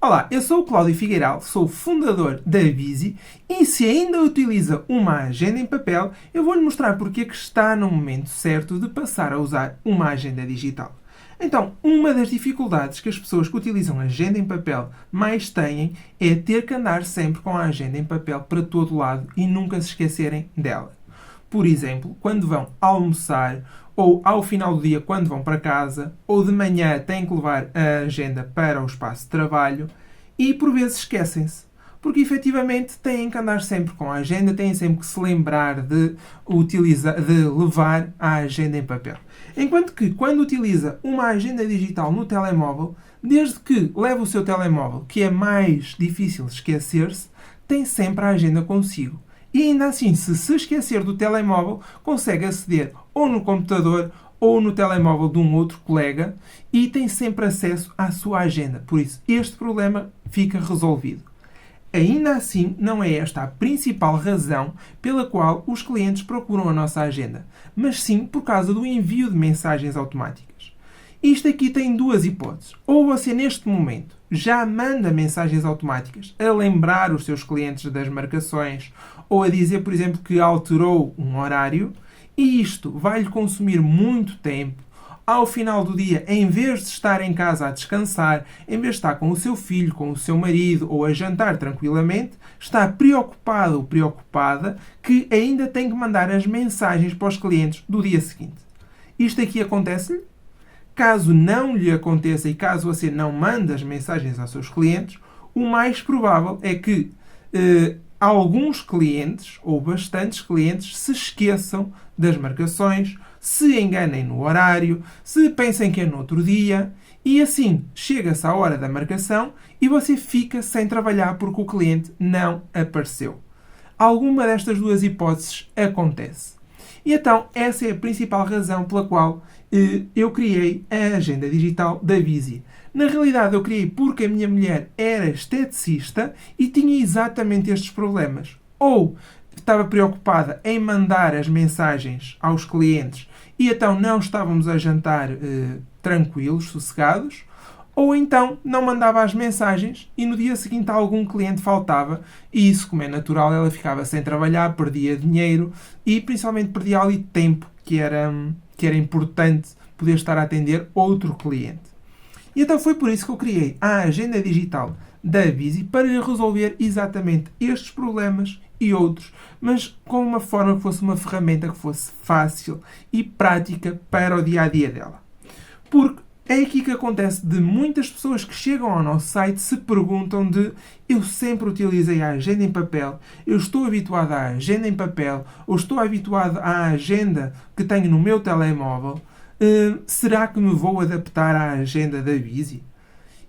Olá, eu sou o Cláudio Figueiral, sou o fundador da Bizi e se ainda utiliza uma agenda em papel, eu vou-lhe mostrar porque é que está no momento certo de passar a usar uma agenda digital. Então, uma das dificuldades que as pessoas que utilizam agenda em papel mais têm é ter que andar sempre com a agenda em papel para todo lado e nunca se esquecerem dela. Por exemplo, quando vão almoçar, ou ao final do dia quando vão para casa, ou de manhã têm que levar a agenda para o espaço de trabalho e por vezes esquecem-se. Porque efetivamente têm que andar sempre com a agenda, têm sempre que se lembrar de levar a agenda em papel. Enquanto que quando utiliza uma agenda digital no telemóvel, desde que leva o seu telemóvel, que é mais difícil esquecer-se, tem sempre a agenda consigo. E ainda assim, se esquecer do telemóvel, consegue aceder ou no computador ou no telemóvel de um outro colega e tem sempre acesso à sua agenda. Por isso, este problema fica resolvido. Ainda assim, não é esta a principal razão pela qual os clientes procuram a nossa agenda, mas sim por causa do envio de mensagens automáticas. Isto aqui tem duas hipóteses. Ou você, neste momento, já manda mensagens automáticas a lembrar os seus clientes das marcações ou a dizer, por exemplo, que alterou um horário e isto vai-lhe consumir muito tempo. Ao final do dia, em vez de estar em casa a descansar, em vez de estar com o seu filho, com o seu marido ou a jantar tranquilamente, está preocupado ou preocupada que ainda tem que mandar as mensagens para os clientes do dia seguinte. Isto aqui acontece-lhe? Caso não lhe aconteça e caso você não mande as mensagens aos seus clientes, o mais provável é que alguns clientes, ou bastantes clientes, se esqueçam das marcações, se enganem no horário, se pensem que é no outro dia, e assim chega-se à hora da marcação e você fica sem trabalhar porque o cliente não apareceu. Alguma destas duas hipóteses acontece. E então, essa é a principal razão pela qual eu criei a agenda digital da Bizi. Na realidade, eu criei porque a minha mulher era esteticista e tinha exatamente estes problemas. Ou estava preocupada em mandar as mensagens aos clientes e então não estávamos a jantar tranquilos, sossegados, ou então não mandava as mensagens e no dia seguinte algum cliente faltava e isso, como é natural, ela ficava sem trabalhar, perdia dinheiro e principalmente perdia ali tempo que era importante poder estar a atender outro cliente. E então foi por isso que eu criei a agenda digital da Bizi para resolver exatamente estes problemas e outros, mas com uma forma que fosse uma ferramenta que fosse fácil e prática para o dia-a-dia dela. Porque é aqui que acontece de muitas pessoas que chegam ao nosso site se perguntam de eu sempre utilizei a agenda em papel, eu estou habituado à agenda em papel, ou estou habituado à agenda que tenho no meu telemóvel, será que me vou adaptar à agenda da Bizi?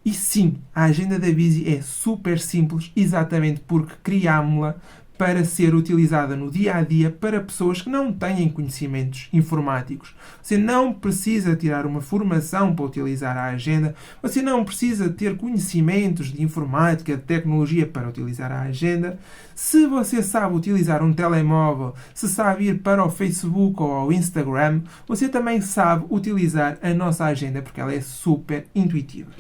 E sim, a agenda da Bizi é super simples, exatamente porque criámo-la para ser utilizada no dia-a-dia para pessoas que não têm conhecimentos informáticos. Você não precisa tirar uma formação para utilizar a agenda, você não precisa ter conhecimentos de informática, de tecnologia para utilizar a agenda. Se você sabe utilizar um telemóvel, se sabe ir para o Facebook ou ao Instagram, você também sabe utilizar a nossa agenda porque ela é super intuitiva.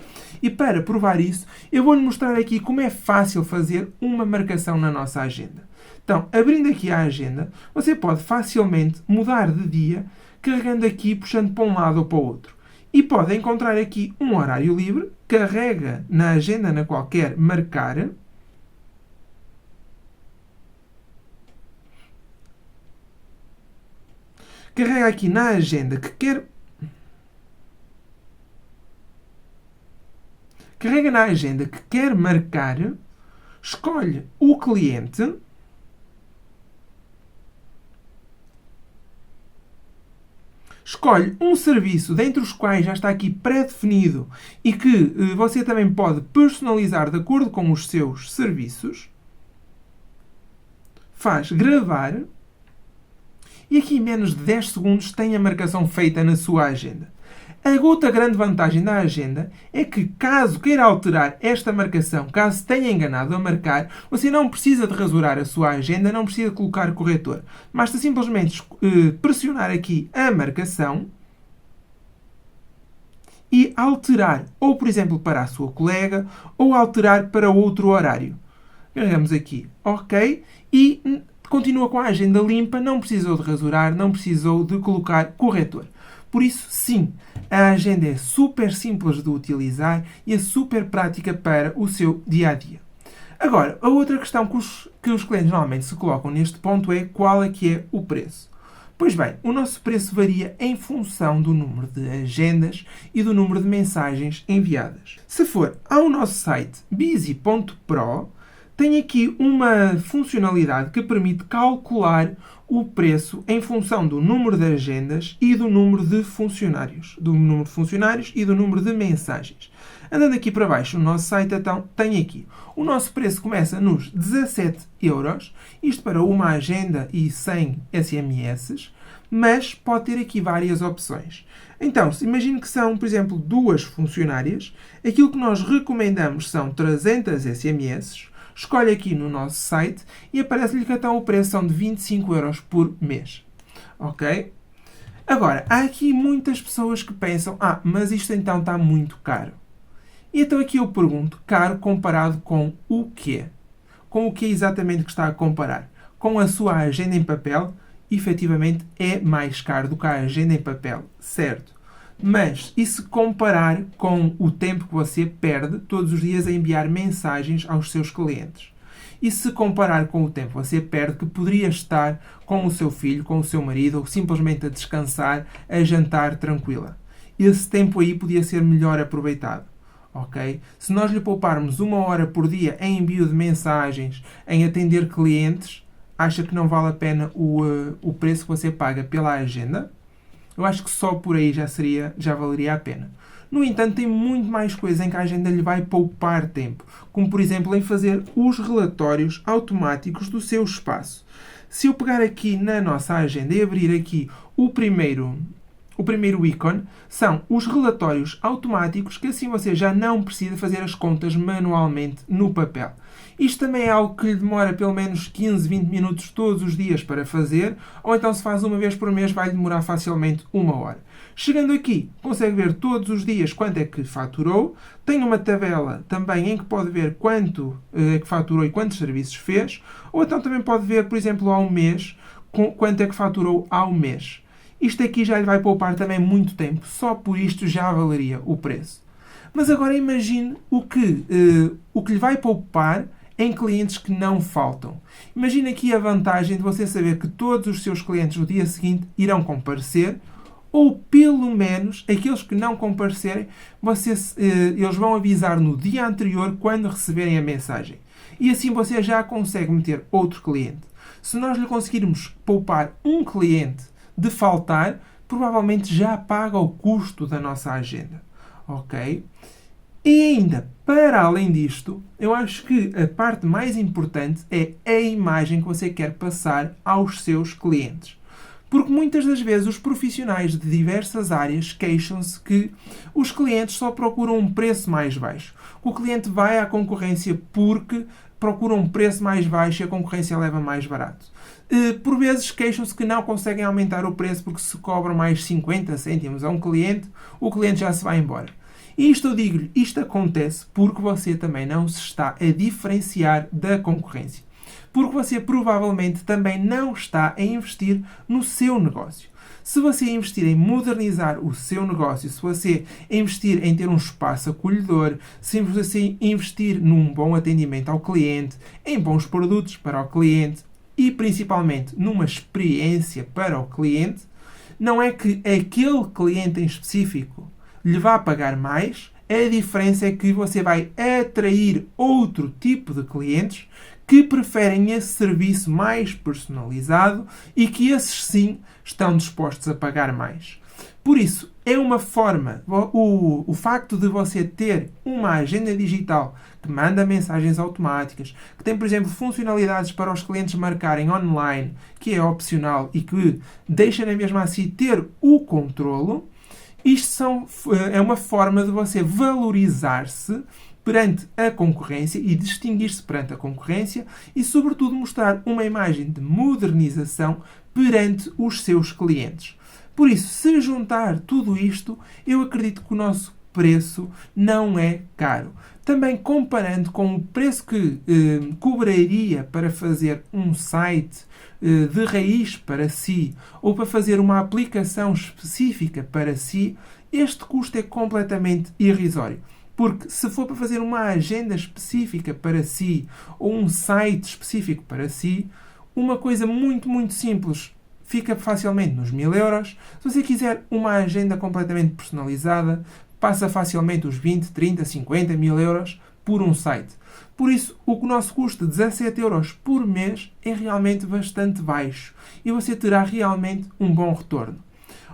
E para provar isso, eu vou-lhe mostrar aqui como é fácil fazer uma marcação na nossa agenda. Então, abrindo aqui a agenda, você pode facilmente mudar de dia, carregando aqui, puxando para um lado ou para o outro. E pode encontrar aqui um horário livre, carrega na agenda na qual quer marcar, carrega aqui na agenda que quer... Carrega na agenda que quer marcar, escolhe o cliente, escolhe um serviço dentre os quais já está aqui pré-definido e que você também pode personalizar de acordo com os seus serviços, faz gravar e aqui em menos de 10 segundos tem a marcação feita na sua agenda. A outra grande vantagem da agenda é que, caso queira alterar esta marcação, caso tenha enganado a marcar, você não precisa de rasurar a sua agenda, não precisa de colocar corretor. Basta simplesmente pressionar aqui a marcação e alterar, ou por exemplo para a sua colega, ou alterar para outro horário. Carregamos aqui OK e continua com a agenda limpa, não precisou de rasurar, não precisou de colocar corretor. Por isso, sim, a agenda é super simples de utilizar e é super prática para o seu dia-a-dia. Agora, a outra questão que os clientes normalmente se colocam neste ponto é qual é que é o preço. Pois bem, o nosso preço varia em função do número de agendas e do número de mensagens enviadas. Se for ao nosso site busy.pro, tem aqui uma funcionalidade que permite calcular o preço em função do número de agendas e do número de funcionários. Do número de funcionários e do número de mensagens. Andando aqui para baixo, no nosso site, então, tem aqui. O nosso preço começa nos 17€, isto para uma agenda e 100 SMS, mas pode ter aqui várias opções. Então, imagine que são, por exemplo, 2 funcionárias. Aquilo que nós recomendamos são 300 SMS. Escolhe aqui no nosso site e aparece-lhe que então o preço são de 25€ por mês. Ok? Agora, há aqui muitas pessoas que pensam, mas isto então está muito caro. E então aqui eu pergunto, caro comparado com o quê? Com o que exatamente que está a comparar? Com a sua agenda em papel? Efetivamente é mais caro do que a agenda em papel, certo? Mas, e se comparar com o tempo que você perde todos os dias a enviar mensagens aos seus clientes? E se comparar com o tempo que você perde que poderia estar com o seu filho, com o seu marido, ou simplesmente a descansar, a jantar tranquila? Esse tempo aí podia ser melhor aproveitado. Okay? Se nós lhe pouparmos 1 hora por dia em envio de mensagens, em atender clientes, acha que não vale a pena o preço que você paga pela agenda? Eu acho que só por aí já valeria a pena. No entanto, tem muito mais coisa em que a agenda lhe vai poupar tempo, como por exemplo em fazer os relatórios automáticos do seu espaço. Se eu pegar aqui na nossa agenda e abrir aqui o primeiro ícone, são os relatórios automáticos, que assim você já não precisa fazer as contas manualmente no papel. Isto também é algo que lhe demora pelo menos 15, 20 minutos todos os dias para fazer, ou então se faz uma vez por mês vai demorar facilmente 1 hora. Chegando aqui, consegue ver todos os dias quanto é que faturou, tem uma tabela também em que pode ver quanto é que faturou e quantos serviços fez, ou então também pode ver, por exemplo, ao mês, quanto é que faturou ao mês. Isto aqui já lhe vai poupar também muito tempo, só por isto já valeria o preço. Mas agora imagine o que lhe vai poupar em clientes que não faltam. Imagine aqui a vantagem de você saber que todos os seus clientes no dia seguinte irão comparecer, ou pelo menos aqueles que não comparecerem, eles vão avisar no dia anterior quando receberem a mensagem. E assim você já consegue meter outro cliente. Se nós lhe conseguirmos poupar um cliente de faltar, provavelmente já paga o custo da nossa agenda. Ok? E ainda, para além disto, eu acho que a parte mais importante é a imagem que você quer passar aos seus clientes. Porque muitas das vezes os profissionais de diversas áreas queixam-se que os clientes só procuram um preço mais baixo. O cliente vai à concorrência porque procura um preço mais baixo e a concorrência leva mais barato. Por vezes queixam-se que não conseguem aumentar o preço porque se cobram mais 50 cêntimos a um cliente, o cliente já se vai embora. E isto eu digo-lhe, isto acontece porque você também não se está a diferenciar da concorrência. Porque você provavelmente também não está a investir no seu negócio. Se você investir em modernizar o seu negócio, se você investir em ter um espaço acolhedor, se você investir num bom atendimento ao cliente, em bons produtos para o cliente e principalmente numa experiência para o cliente, não é que aquele cliente em específico lhe vá pagar mais, a diferença é que você vai atrair outro tipo de clientes que preferem esse serviço mais personalizado e que esses sim estão dispostos a pagar mais. Por isso, é uma forma, o facto de você ter uma agenda digital que manda mensagens automáticas, que tem, por exemplo, funcionalidades para os clientes marcarem online, que é opcional e que deixa na mesma assim ter o controlo. Isto é uma forma de você valorizar-se perante a concorrência e distinguir-se perante a concorrência e, sobretudo, mostrar uma imagem de modernização perante os seus clientes. Por isso, se juntar tudo isto, eu acredito que o nosso preço não é caro. Também comparando com o preço que cobraria para fazer um site de raiz para si ou para fazer uma aplicação específica para si, este custo é completamente irrisório. Porque se for para fazer uma agenda específica para si ou um site específico para si, uma coisa muito, muito simples fica facilmente nos 1000€. Se você quiser uma agenda completamente personalizada, passa facilmente os 20, 30, 50 mil euros por um site. Por isso, o nosso custo de 17€ por mês é realmente bastante baixo e você terá realmente um bom retorno.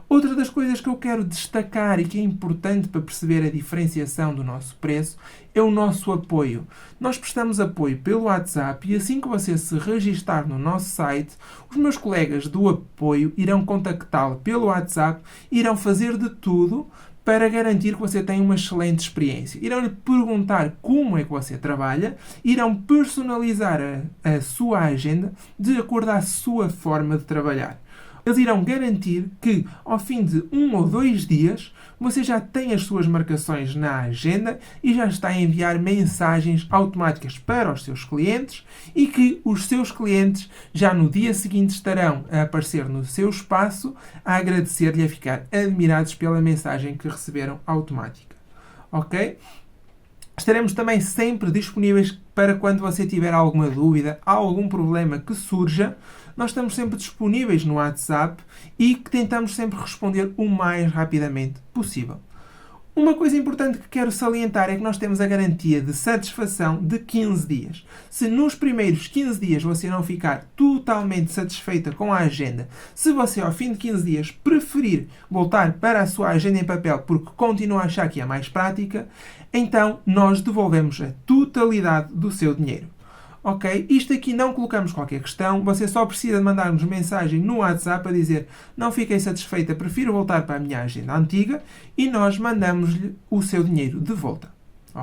Outra das coisas que eu quero destacar e que é importante para perceber a diferenciação do nosso preço é o nosso apoio. Nós prestamos apoio pelo WhatsApp e assim que você se registar no nosso site, os meus colegas do apoio irão contactá-lo pelo WhatsApp e irão fazer de tudo para garantir que você tem uma excelente experiência. Irão lhe perguntar como é que você trabalha, irão personalizar a sua agenda de acordo à sua forma de trabalhar. Eles irão garantir que, ao fim de 1 ou 2 dias, você já tem as suas marcações na agenda e já está a enviar mensagens automáticas para os seus clientes e que os seus clientes já no dia seguinte estarão a aparecer no seu espaço a agradecer-lhe, a ficar admirados pela mensagem que receberam automática. Ok? Estaremos também sempre disponíveis para quando você tiver alguma dúvida, algum problema que surja. Nós estamos sempre disponíveis no WhatsApp e que tentamos sempre responder o mais rapidamente possível. Uma coisa importante que quero salientar é que nós temos a garantia de satisfação de 15 dias. Se nos primeiros 15 dias você não ficar totalmente satisfeita com a agenda, se você ao fim de 15 dias preferir voltar para a sua agenda em papel porque continua a achar que é mais prática, então nós devolvemos a totalidade do seu dinheiro. Ok? Isto aqui não colocamos qualquer questão, você só precisa mandar-nos mensagem no WhatsApp a dizer não fiquei satisfeita, prefiro voltar para a minha agenda antiga e nós mandamos-lhe o seu dinheiro de volta.